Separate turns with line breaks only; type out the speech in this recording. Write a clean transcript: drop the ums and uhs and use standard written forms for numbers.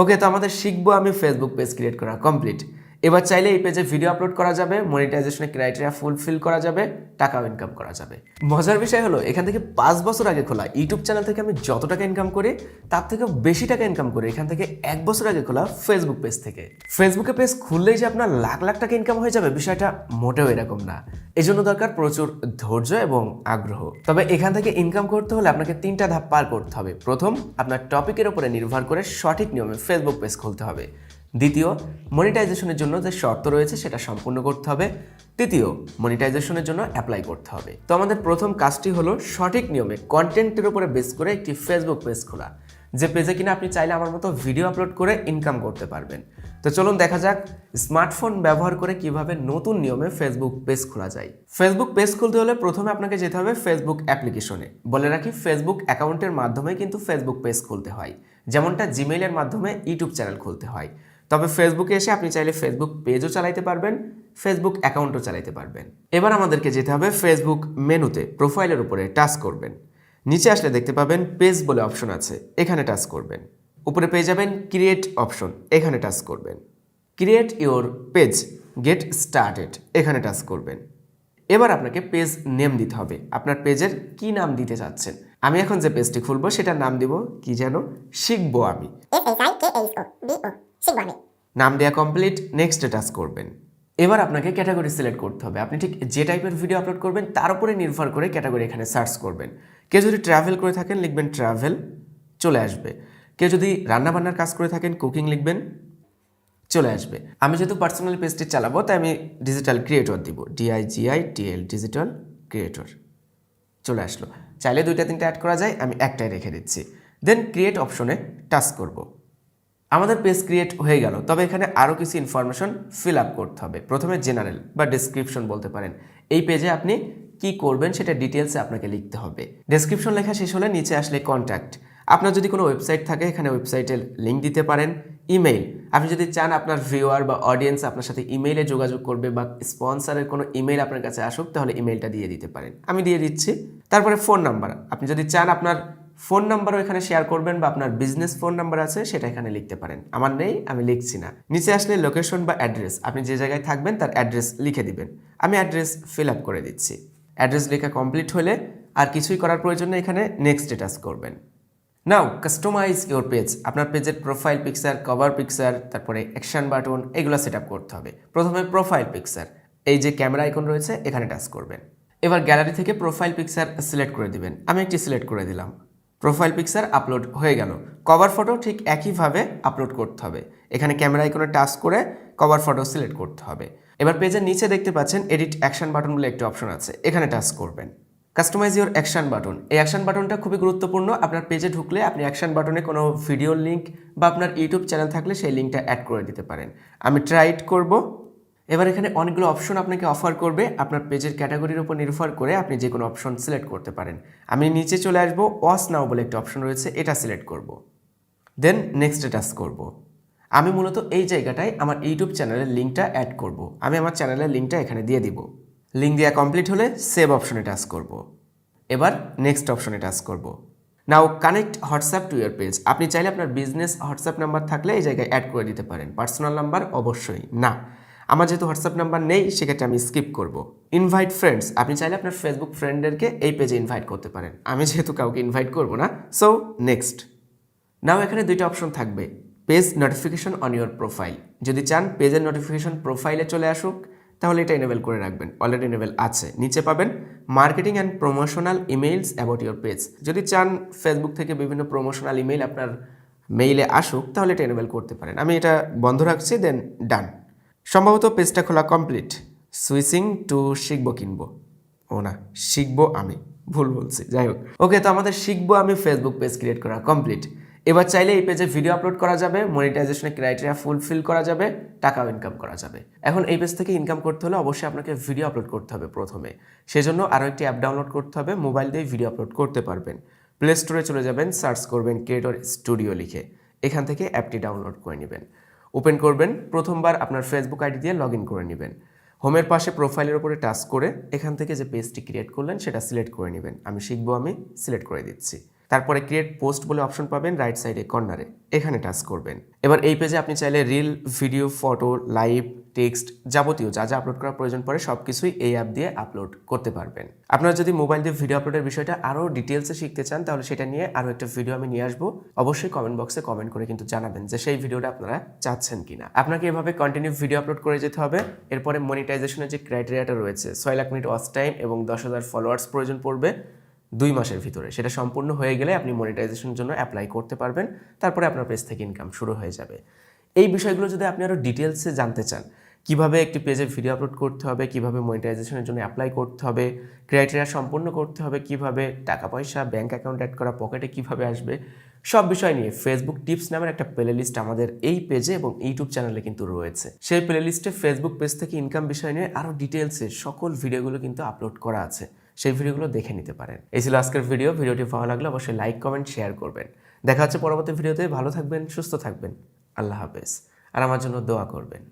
ওকে, তো আমাদের শিখবো আমি ফেসবুক পেজ ক্রিয়েট করা কমপ্লিট। এবার চাইলে এই পেজে ভিডিও আপলোড করা যাবে, মনিটাইজেশনের ক্রাইটেরিয়া ফুলফিল করা যাবে, টাকাও ইনকাম করা যাবে। মজার বিষয় হলো এখান থেকে 5 বছর আগে খোলা ইউটিউব চ্যানেল থেকে আমি যত টাকা ইনকাম করি তার থেকেও বেশি টাকা ইনকাম করি এখান থেকে 1 বছর আগে খোলা ফেসবুক পেজ থেকে। ফেসবুকে পেজ খুললেই যে আপনার লাখ লাখ টাকা ইনকাম হয়ে যাবে বিষয়টা মোটেও এরকম না। এই জন্য দরকার প্রচুর ধৈর্য এবং আগ্রহ। তবে এখান থেকে ইনকাম করতে হলে আপনাকে 3টা ধাপ পার করতে হবে। প্রথম, আপনার টপিকের উপরে নির্ভর করে সঠিক নিয়মে ফেসবুক পেজ খুলতে হবে। দ্বিতীয়, মনিটাইজেশনের জন্য যে শর্ত রয়েছে সেটা সম্পূর্ণ করতে হবে। তৃতীয়, মনিটাইজেশনের জন্য অ্যাপ্লাই করতে হবে। তো আমাদের প্রথম কাজটি হলো সঠিক নিয়মে কন্টেন্টের উপরে বেস করে একটি ফেসবুক পেজ খোলা, যে পেজে কিনা আপনি চাইলে আমার মতো ভিডিও আপলোড করে ইনকাম করতে পারবেন। তো চলুন দেখা যাক স্মার্টফোন ব্যবহার করে কিভাবে নতুন নিয়মে ফেসবুক পেজ খোলা যায়। ফেসবুক পেজ খুলতে হলে প্রথমে আপনাকে যেতে হবে ফেসবুক অ্যাপ্লিকেশনে। বলে রাখি, ফেসবুক অ্যাকাউন্টের মাধ্যমে কিন্তু ফেসবুক পেজ খুলতে হয়, যেমনটা জিমেইলের মাধ্যমে ইউটিউব চ্যানেল খুলতে হয়। তবে ফেসবুকে এসে আপনি চাইলে ফেসবুক পেজও চালাইতে পারবেন, ফেসবুক অ্যাকাউন্টও চালাইতে পারবেন। এবার আমাদেরকে যেতে হবে ফেসবুক মেনুতে, প্রোফাইলের উপরে টাচ করবেন। নিচে আসলে দেখতে পাবেন পেজ বলে অপশন আছে, এখানে টাচ করবেন। উপরে পেয়ে যাবেন ক্রিয়েট অপশন, এখানে টাচ করবেন। Create your page, get started, এখানে টাচ করবেন। এবার আপনাকে পেজ নেম দিতে হবে, আপনার পেজের কি নাম দিতে চাচ্ছেন। আমি এখন যে পেজটি খুলবো সেটার নাম দিব কি যেন, শিখবো আমি। নাম দেওয়া কমপ্লিট, নেক্সটে টাচ করবেন। এবার আপনাকে ক্যাটাগরি সিলেক্ট করতে হবে। আপনি ঠিক যে টাইপের ভিডিও আপলোড করবেন তার উপরে নির্ভর করে ক্যাটাগরি এখানে সার্চ করবেন। কেউ যদি ট্রাভেল করে থাকেন লিখবেন ট্রাভেল, চলে আসবে। কেউ যদি রান্নাবান্নার কাজ করে থাকেন কুকিং লিখবেন, চলে আসবে। আমি যেহেতু পার্সোনাল পেজটি চালাবো তাই আমি ডিজিটাল ক্রিয়েটর দিব, DIGITL, ডিজিটাল ক্রিয়েটর, চলে আসলো। চাইলে 2টা 3টা অ্যাড করা যায়, আমি একটাই রেখে দিচ্ছি। দেন ক্রিয়েট অপশনে টাচ করব। আমাদের পেজ ক্রিয়েট হয়ে গেল, তবে এখানে আরও কিছু ইনফরমেশন ফিল আপ করতে হবে। প্রথমে জেনারেল বা ডেসক্রিপশন বলতে পারেন। এই পেজে আপনি কি করবেন সেটা ডিটেলসে আপনাকে লিখতে হবে। ডেসক্রিপশন লেখা শেষ হলে নিচে আসলে কন্ট্যাক্ট, আপনার যদি কোনো ওয়েবসাইট থাকে এখানে ওয়েবসাইটের লিঙ্ক দিতে পারেন। ইমেইল, আপনি যদি চান আপনার ভিউয়ার বা অডিয়েন্স আপনার সাথে ইমেইলে যোগাযোগ করবে বা স্পন্সরের কোনো ইমেইল আপনার কাছে আসুক তাহলে ইমেইলটা দিয়ে দিতে পারেন, আমি দিয়ে দিচ্ছি। তারপরে ফোন নাম্বার, আপনি যদি চান আপনার ফোন নাম্বারও এখানে শেয়ার করবেন বা আপনার বিজনেস ফোন নাম্বার আছে সেটা এখানে লিখতে পারেন, আমার নেই আমি লিখছি না। নিচে আসলে লোকেশন বা অ্যাড্রেস, আপনি যে জায়গায় থাকবেন তার অ্যাড্রেস লিখে দিবেন, আমি অ্যাড্রেস ফিল আপ করে দিচ্ছি। অ্যাড্রেস লেখা কমপ্লিট হলে আর কিছুই করার প্রয়োজন নেই, এখানে নেক্সট টাচ করবেন। নাও কাস্টমাইজ ইওর পেজ, আপনার পেজের প্রোফাইল পিকচার, কভার পিকচার, তারপরে অ্যাকশন বাটন এগুলো সেট আপ করতে হবে। প্রথমে প্রোফাইল পিকচার, এই যে ক্যামেরা আইকন রয়েছে এখানে টাচ করবেন। এবার গ্যালারি থেকে প্রোফাইল পিকচার সিলেক্ট করে দিবেন, আমি একটি সিলেক্ট করে দিলাম। প্রোফাইল পিকচার আপলোড হয়ে গেল। কভার ফটো ঠিক একইভাবে আপলোড করতে হবে, এখানে ক্যামেরা আইকনে টাচ করে কভার ফটো সিলেক্ট করতে হবে। এবার পেজের নিচে দেখতে পাচ্ছেন এডিট অ্যাকশন বাটন বলে একটি অপশন আছে, এখানে টাচ করবেন। কাস্টমাইজ ইওর অ্যাকশন বাটন, এই অ্যাকশন বাটনটা খুবই গুরুত্বপূর্ণ। আপনার পেজে ঢুকলে আপনি অ্যাকশন বাটনে কোনো ভিডিওর লিঙ্ক বা আপনার ইউটিউব চ্যানেল থাকলে সেই লিঙ্কটা অ্যাড করে দিতে পারেন। আমি ট্রাই ইট করব। এবার এখানে অনেকগুলো অপশন আপনাকে অফার করবে, আপনার পেজের ক্যাটাগরির উপর নির্ভর করে আপনি যে কোনো অপশন সিলেক্ট করতে পারেন। আমি নিচে চলে আসবো, ওয়াচ নাও বলে একটা অপশন রয়েছে, এটা সিলেক্ট করব। দেন নেক্সটে টাচ করব। আমি মূলত এই জায়গাটায় আমার ইউটিউব চ্যানেলের লিঙ্কটা অ্যাড করব, আমি আমার চ্যানেলের লিঙ্কটা এখানে দিয়ে দিব। লিঙ্ক দেওয়া কমপ্লিট হলে সেভ অপশনে টাচ করব। এবার নেক্সট অপশনে টাচ করব। নাও কানেক্ট হোয়াটসঅ্যাপ টু ইয়ার পেজ, আপনি চাইলে আপনার বিজনেস হোয়াটসঅ্যাপ নাম্বার থাকলে এই জায়গায় অ্যাড করে দিতে পারেন, পার্সোনাল নাম্বার অবশ্যই না। আমার যেহেতু হোয়াটসঅ্যাপ নাম্বার নেই সেক্ষেত্রে আমি স্কিপ করব। ইনভাইট ফ্রেন্ডস, আপনি চাইলে আপনার ফেসবুক ফ্রেন্ডদেরকে এই পেজে ইনভাইট করতে পারেন, আমি যেহেতু কাউকে ইনভাইট করব না, সো নেক্সট। নাও এখানে 2টা অপশন থাকবে, page notification on your profile, যদি চান পেজের নোটিফিকেশন প্রোফাইলে চলে আসুক তাহলে এটা এনেবেল করে রাখবেন, অলরেডি এনেবেল আছে। নিচে পাবেন marketing and promotional emails about your page, যদি চান ফেসবুক থেকে বিভিন্ন প্রমোশনাল ইমেইল আপনার মেইলে আসুক তাহলে এটা এনেবেল করতে পারেন, আমি এটা বন্ধ রাখছি। দেন ডান। সম্ভবত পেজটা খোলা কমপ্লিট। সুইচিং টু শিখবো কিনবো, ও না শিখবো আমি, ভুল বলছি, যাই হোক। ওকে, তো আমাদের শিখবো আমি ফেসবুক পেজ ক্রিয়েট করা কমপ্লিট। এবার চাইলে এই পেজে ভিডিও আপলোড করা যাবে, মনিটাইজেশনের ক্রাইটেরিয়া ফুলফিল করা যাবে, টাকাও ইনকাম করা যাবে। এখন এই পেজ থেকে ইনকাম করতে হলে অবশ্যই আপনাকে ভিডিও আপলোড করতে হবে প্রথমে, সেজন্য আরও একটি অ্যাপ ডাউনলোড করতে হবে, মোবাইল দিয়ে ভিডিও আপলোড করতে পারবেন। প্লে স্টোরে চলে যাবেন, সার্চ করবেন ক্রিয়েটর স্টুডিও লিখে, এখান থেকে অ্যাপটি ডাউনলোড করে নেবেন। ওপেন করবেন, প্রথমবার আপনার ফেসবুক আইডি দিয়ে লগ ইন করে নেবেন। হোমের পাশে প্রোফাইলের উপরে টাচ করে এখান থেকে যে পেজটি ক্রিয়েট করলেন সেটা সিলেক্ট করে নেবেন, আমি শিখবো আমি সিলেক্ট করে দিচ্ছি। তারপরে ক্রিয়েট পোস্ট বলে অপশন পাবেন রাইট সাইডে কর্নারে, এখানে টাচ করবেন। এবার এই পেজে আপনি চাইলে reel, video, photo, live, text যাবতীয় যা যা আপলোড করার প্রয়োজন পড়ে সব কিছুই এই অ্যাপ দিয়ে আপলোড করতে পারবেন। আপনারা যদি মোবাইল দিয়ে ভিডিও আপলোডের বিষয়টা আরও ডিটেলসে শিখতে চান তাহলে সেটা নিয়ে আরও একটা ভিডিও আমি নিয়ে আসবো। অবশ্যই কমেন্ট বক্সে কমেন্ট করে কিন্তু জানাবেন যে সেই ভিডিওটা আপনারা চাচ্ছেন কিনা। আপনাকে এভাবে কন্টিনিউ ভিডিও আপলোড করে যেতে হবে। এরপরে মনিটাইজেশনের যে ক্রাইটেরিয়াটা রয়েছে 6 লাখ মিনিট ওয়াচ টাইম এবং 10,000 ফলোয়ার্স প্রয়োজন পড়বে 2 মাসের ভিতরে, সেটা সম্পূর্ণ হয়ে গেলে আপনি মনিটাইজেশনের জন্য অ্যাপ্লাই করতে পারবেন। তারপরে আপনার পেজ থেকে ইনকাম শুরু হয়ে যাবে। এই বিষয়গুলো যদি আপনি আরও ডিটেলসে জানতে চান, কিভাবে একটি পেজে ভিডিও আপলোড করতে হবে, কিভাবে মনিটাইজেশনের জন্য অ্যাপ্লাই করতে হবে, ক্রাইটেরিয়া সম্পূর্ণ করতে হবে, কিভাবে টাকা পয়সা ব্যাঙ্ক অ্যাকাউন্ট অ্যাড করা পকেটে কিভাবে আসবে, সব বিষয় নিয়ে ফেসবুক টিপস নামের একটা প্লেলিস্ট আমাদের এই পেজে এবং ইউটিউব চ্যানেলে কিন্তু রয়েছে। সেই প্লেলিস্টে ফেসবুক পেজ থেকে ইনকাম বিষয় নিয়ে আরও ডিটেলসে সকল ভিডিওগুলো কিন্তু আপলোড করা আছে, সেই ভিডিওগুলো দেখে নিতে পারেন। এই ছিল আজকের ভিডিও। ভিডিওটি ভালো লাগলে অবশ্যই লাইক, কমেন্ট, শেয়ার করবেন। দেখা হচ্ছে পরবর্তী ভিডিওতে। ভালো থাকবেন, সুস্থ থাকবেন। আল্লাহ হাফেজ। আর আমার জন্য দোয়া করবেন।